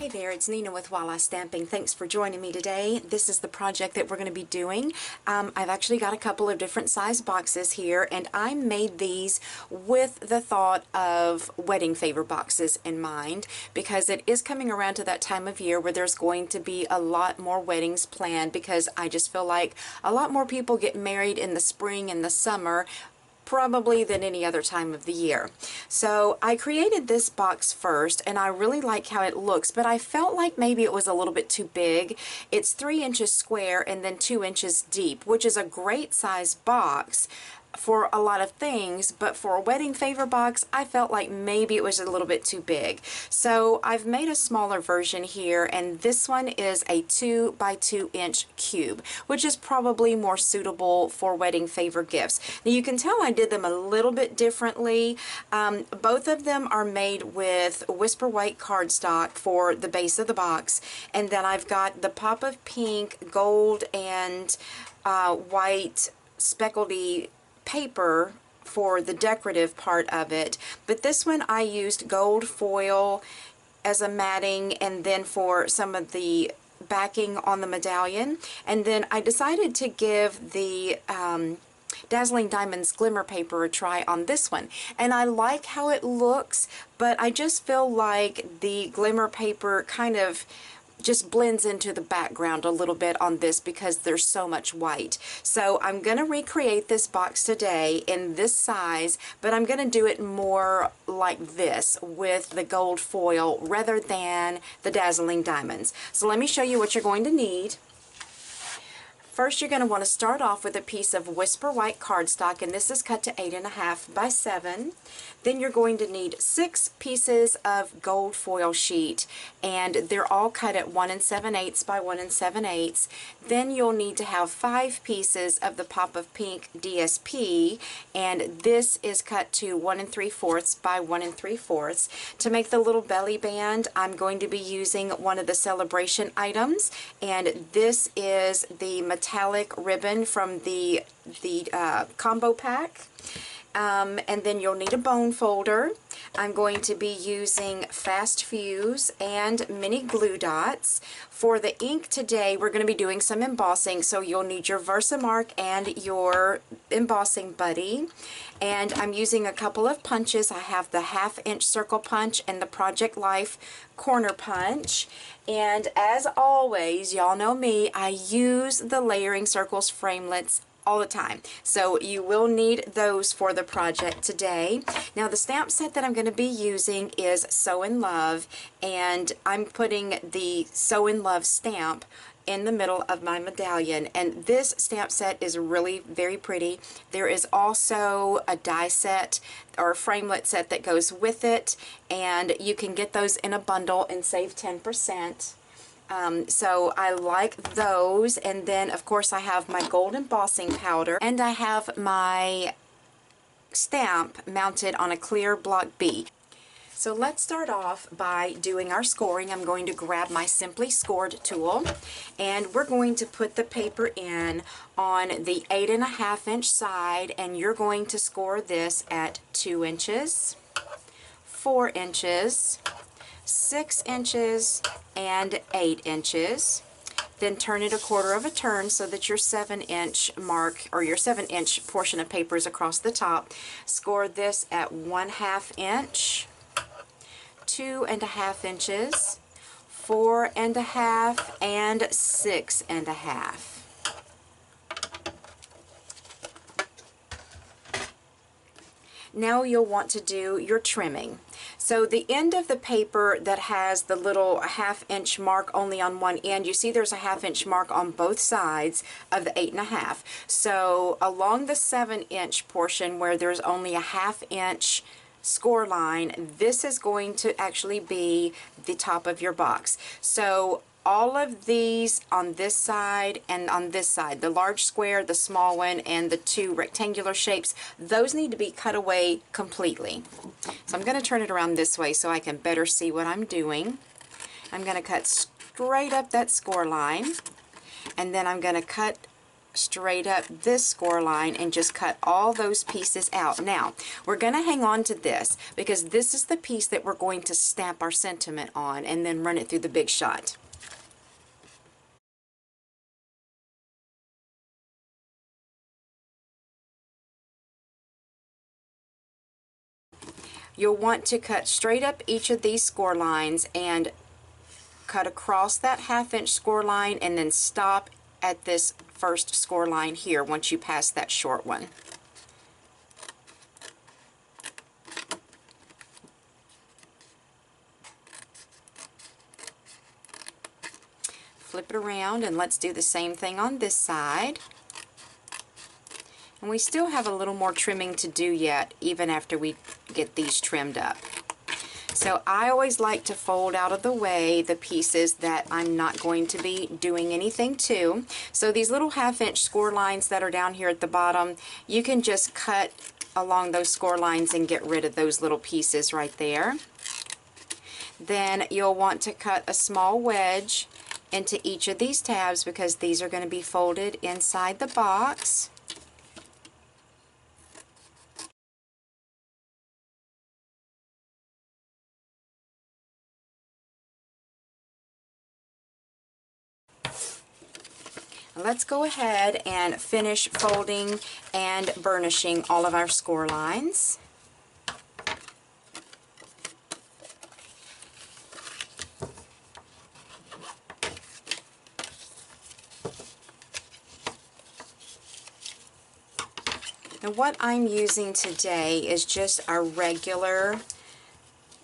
Hey there, it's Nina with Walla Stamping. Thanks for joining me today. This is the project that we're going to be doing. I've actually got a couple of different size boxes here, and I made these with the thought of wedding favor boxes in mind, because it is coming around to that time of year where there's going to be a lot more weddings planned, because I just feel like a lot more people get married in the spring and the summer probably than any other time of the year. So I created this box first, and I really like how it looks, but I felt like maybe it was a little bit too big. It's 3 inches square and then 2 inches deep, which is a great size box for a lot of things, but for a wedding favor box I felt like maybe it was a little bit too big. So I've made a smaller version here, and this one is a 2 by 2 inch cube, which is probably more suitable for wedding favor gifts. Now you can tell I did them a little bit differently. Both of them are made with Whisper White cardstock for the base of the box, and then I've got the pop of pink, gold, and white speckledy paper for the decorative part of it. But this one I used gold foil as a matting, and then for some of the backing on the medallion. And then I decided to give the Dazzling Diamonds glimmer paper a try on this one, and I like how it looks, but I just feel like the glimmer paper kind of just blends into the background a little bit on this because there's so much white. So I'm going to recreate this box today in this size, but I'm going to do it more like this with the gold foil rather than the Dazzling Diamonds. So let me show you what you're going to need. First, you're going to want to start off with a piece of Whisper White cardstock, and this is cut to 8.5 by 7. Then you're going to need 6 pieces of gold foil sheet, and they're all cut at 1 7/8 by 1 7/8. Then you'll need to have 5 pieces of the pop of pink DSP, and this is cut to 1 3/4 by 1 3/4. To make the little belly band, I'm going to be using one of the celebration items, and this is the metallic ribbon from the combo pack. And then you'll need a bone folder. I'm going to be using Fast Fuse and mini glue dots. For the ink today, we're going to be doing some embossing, so you'll need your Versamark and your embossing buddy. And I'm using a couple of punches. I have the 1/2 inch circle punch and the Project Life corner punch. And as always, y'all know me, I use the layering circles framelits all the time, so you will need those for the project today. Now the stamp set that I'm going to be using is So in Love, and I'm putting the So in Love stamp in the middle of my medallion, and this stamp set is really very pretty. There is also a die set or a framelit set that goes with it, and you can get those in a bundle and save 10%. So I like those. And then of course I have my gold embossing powder, and I have my stamp mounted on a clear block B. So let's start off by doing our scoring. I'm going to grab my Simply Scored tool, and we're going to put the paper in on the 8.5 inch side, and you're going to score this at 2 inches, 4 inches, 6 inches, and 8 inches. Then turn it a 1/4 of a turn so that your 7 inch mark, or your 7 inch portion of paper, is across the top. Score this at 1/2 inch, 2.5 inches, 4.5, and 6.5. Now you'll want to do your trimming. So the end of the paper that has the little 1/2 inch mark only on one end, you see there's a 1/2 inch mark on both sides of the 8.5. So along the 7 inch portion where there's only a 1/2 inch score line, this is going to actually be the top of your box. So all of these on this side and on this side, the large square, the small one, and the 2 rectangular shapes, those need to be cut away completely. So I'm going to turn it around this way so I can better see what I'm doing. I'm going to cut straight up that score line, and then I'm going to cut straight up this score line and just cut all those pieces out. Now, we're going to hang on to this because this is the piece that we're going to stamp our sentiment on and then run it through the Big Shot. You'll want to cut straight up each of these score lines and cut across that 1/2 inch score line and then stop at this first score line here once you pass that short one. Flip it around and let's do the same thing on this side. And we still have a little more trimming to do yet, even after we get these trimmed up. So I always like to fold out of the way the pieces that I'm not going to be doing anything to. So these little 1/2 inch score lines that are down here at the bottom, you can just cut along those score lines and get rid of those little pieces right there. Then you'll want to cut a small wedge into each of these tabs because these are going to be folded inside the box. Let's go ahead and finish folding and burnishing all of our score lines. And what I'm using today is just our regular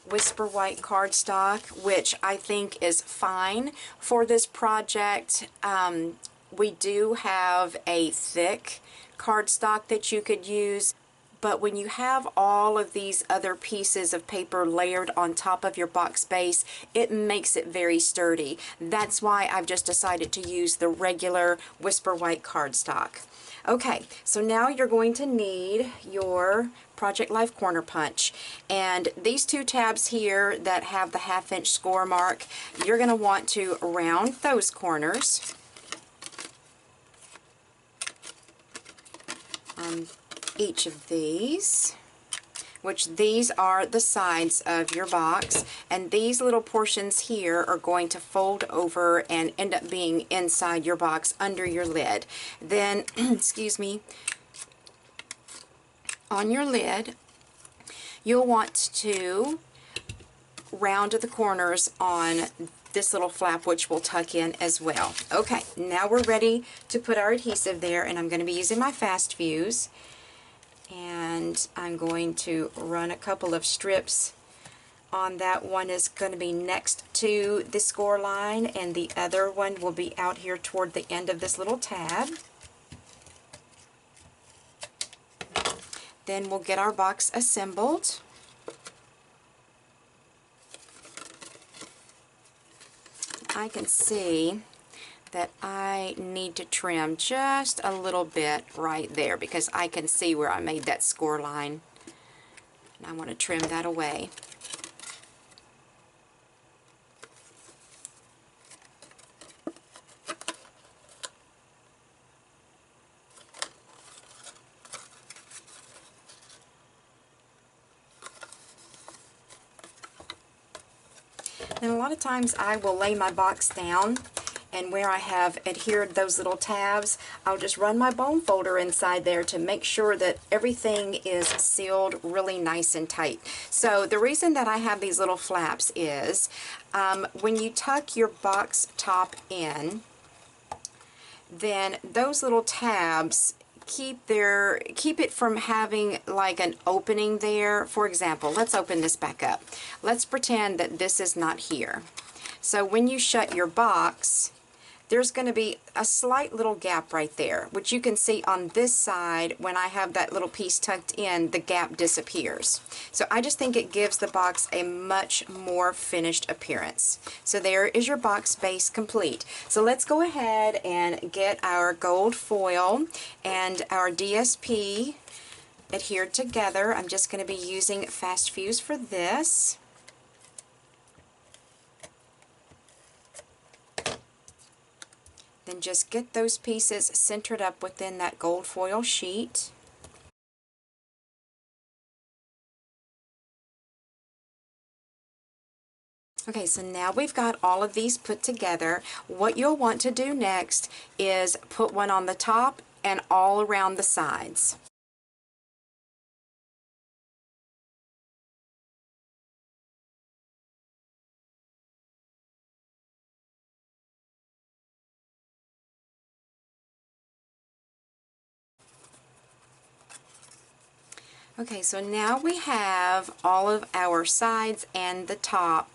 Whisper White cardstock, which I think is fine for this project. We do have a thick cardstock that you could use, but when you have all of these other pieces of paper layered on top of your box base, it makes it very sturdy. That's why I've just decided to use the regular Whisper White cardstock. Okay, so now you're going to need your Project Life corner punch, and these two tabs here that have the 1/2 inch score mark, you're going to want to round those corners on each of these, which these are the sides of your box, and these little portions here are going to fold over and end up being inside your box under your lid. Then, excuse me, on your lid, you'll want to round the corners on this little flap, which will tuck in as well. Okay, now we're ready to put our adhesive there, and I'm going to be using my fast fuse. And I'm going to run a couple of strips on that. One is going to be next to the score line, and the other one will be out here toward the end of this little tab. Then we'll get our box assembled. I can see that I need to trim just a little bit right there because I can see where I made that score line, and I want to trim that away. And a lot of times I will lay my box down, and where I have adhered those little tabs, I'll just run my bone folder inside there to make sure that everything is sealed really nice and tight. So the reason that I have these little flaps is when you tuck your box top in, then those little tabs keep it from having like an opening there. For example, let's open this back up. Let's pretend that this is not here. So when you shut your box, there's going to be a slight little gap right there, which you can see on this side. When I have that little piece tucked in, the gap disappears. So I just think it gives the box a much more finished appearance. So there is your box base complete. So let's go ahead and get our gold foil and our DSP adhered together. I'm just going to be using fast fuse for this. Then just get those pieces centered up within that gold foil sheet. Okay, so now we've got all of these put together. What you'll want to do next is put one on the top and all around the sides. Okay, so now we have all of our sides and the top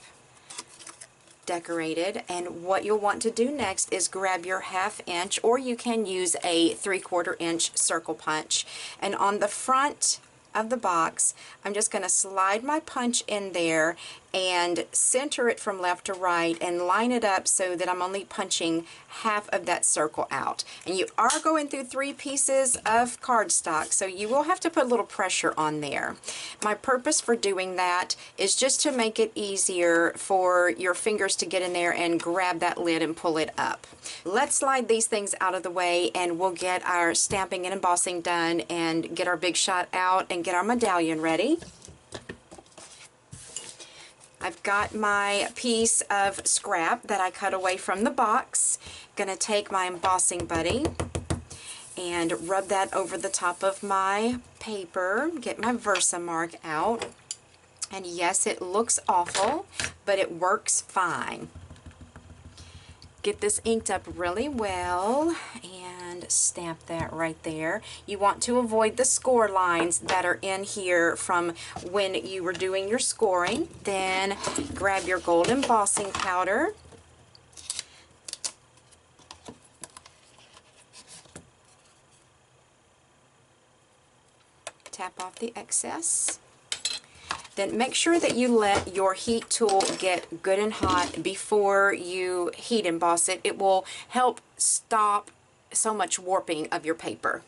decorated, and what you'll want to do next is grab your 1/2 inch, or you can use a 3/4 inch circle punch, and on the front of the box I'm just going to slide my punch in there and center it from left to right and line it up so that I'm only punching half of that circle out. And you are going through 3 pieces of cardstock, so you will have to put a little pressure on there. My purpose for doing that is just to make it easier for your fingers to get in there and grab that lid and pull it up. Let's slide these things out of the way and we'll get our stamping and embossing done and get our big shot out and get our medallion ready. I've got my piece of scrap that I cut away from the box. Gonna take my embossing buddy and rub that over the top of my paper, get my Versamark out, and yes, it looks awful, but it works fine. Get this inked up really well and stamp that right there. You want to avoid the score lines that are in here from when you were doing your scoring. Then grab your gold embossing powder. Tap off the excess. Then make sure that you let your heat tool get good and hot before you heat emboss it. It will help stop so much warping of your paper.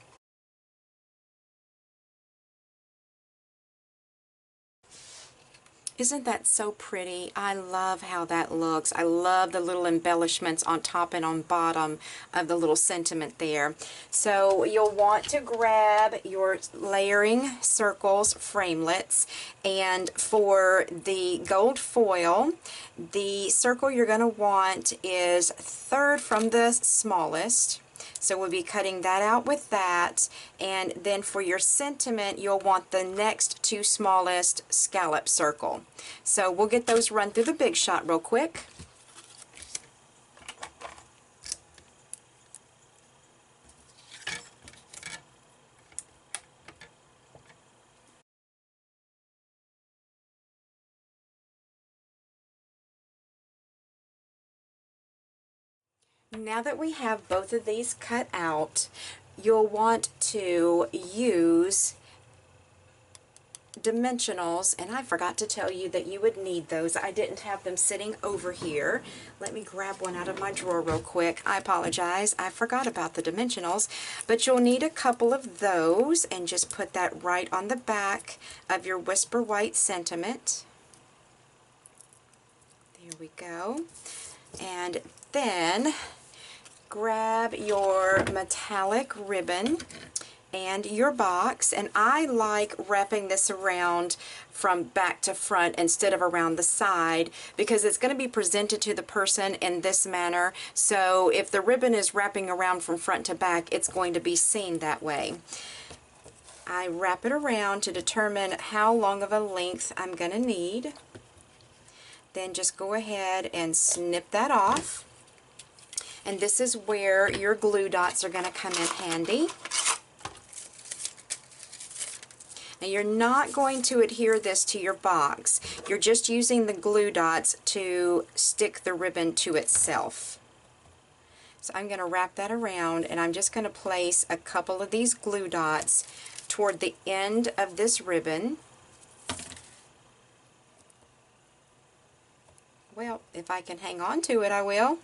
Isn't that so pretty? I love how that looks. I love the little embellishments on top and on bottom of the little sentiment there. So you'll want to grab your layering circles, framelits, and for the gold foil, the circle you're going to want is 1/3 from the smallest. So we'll be cutting that out with that, and then for your sentiment you'll want the next 2 smallest scallop circle. So we'll get those run through the Big Shot real quick. Now that we have both of these cut out, you'll want to use dimensionals, and I forgot to tell you that you would need those. I didn't have them sitting over here. Let me grab one out of my drawer real quick. I apologize, I forgot about the dimensionals, but you'll need a couple of those, and just put that right on the back of your Whisper White sentiment. There we go. And then grab your metallic ribbon and your box, and I like wrapping this around from back to front instead of around the side because it's going to be presented to the person in this manner. So if the ribbon is wrapping around from front to back, it's going to be seen that way. I wrap it around to determine how long of a length I'm going to need. Then just go ahead and snip that off. And this is where your glue dots are going to come in handy. Now you're not going to adhere this to your box. You're just using the glue dots to stick the ribbon to itself. So I'm going to wrap that around, and I'm just going to place a couple of these glue dots toward the end of this ribbon. Well, if I can hang on to it, I will.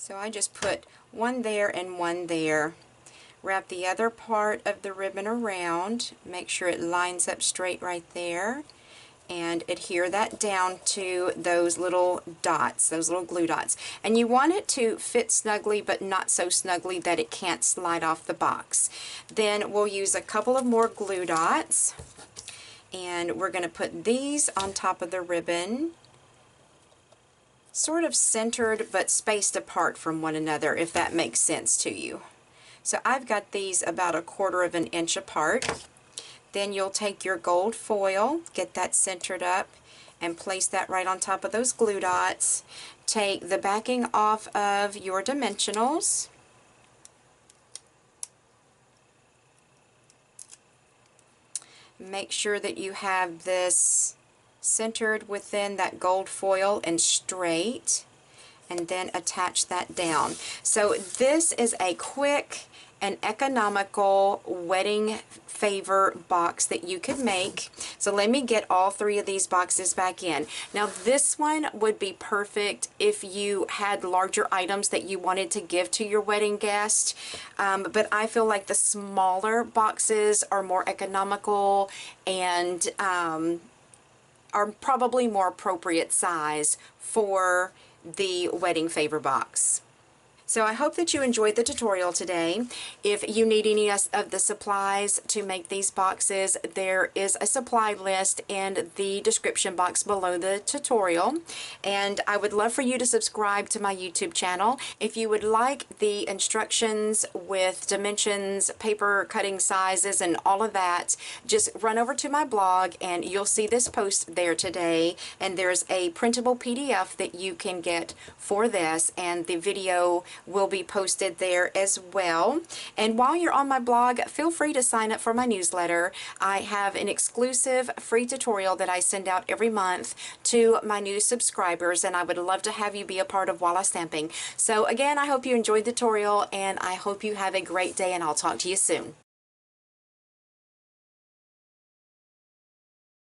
So I just put one there and one there. Wrap the other part of the ribbon around. Make sure it lines up straight right there. and adhere that down to those little dots, those little glue dots. And you want it to fit snugly, but not so snugly that it can't slide off the box. Then we'll use a couple of more glue dots, and we're going to put these on top of the ribbon, sort of centered but spaced apart from one another, if that makes sense to you. So I've got these about 1/4 of an inch apart. Then you'll take your gold foil, get that centered up, and place that right on top of those glue dots. Take the backing off of your dimensionals. Make sure that you have this centered within that gold foil and straight, and then attach that down. So this is a quick and economical wedding favor box that you could make. So let me get all 3 of these boxes back in. Now this one would be perfect if you had larger items that you wanted to give to your wedding guest, but I feel like the smaller boxes are more economical and are probably more appropriate size for the wedding favor box. So I hope that you enjoyed the tutorial today. If you need any of the supplies to make these boxes, there is a supply list in the description box below the tutorial. And I would love for you to subscribe to my YouTube channel. If you would like the instructions with dimensions, paper cutting sizes, and all of that, just run over to my blog and you'll see this post there today. And there's a printable PDF that you can get for this, and the video will be posted there as well. And while you're on my blog, feel free to sign up for my newsletter. I have an exclusive free tutorial that I send out every month to my new subscribers, and I would love to have you be a part of Walla Stamping. So again, I hope you enjoyed the tutorial, and I hope you have a great day, and I'll talk to you soon.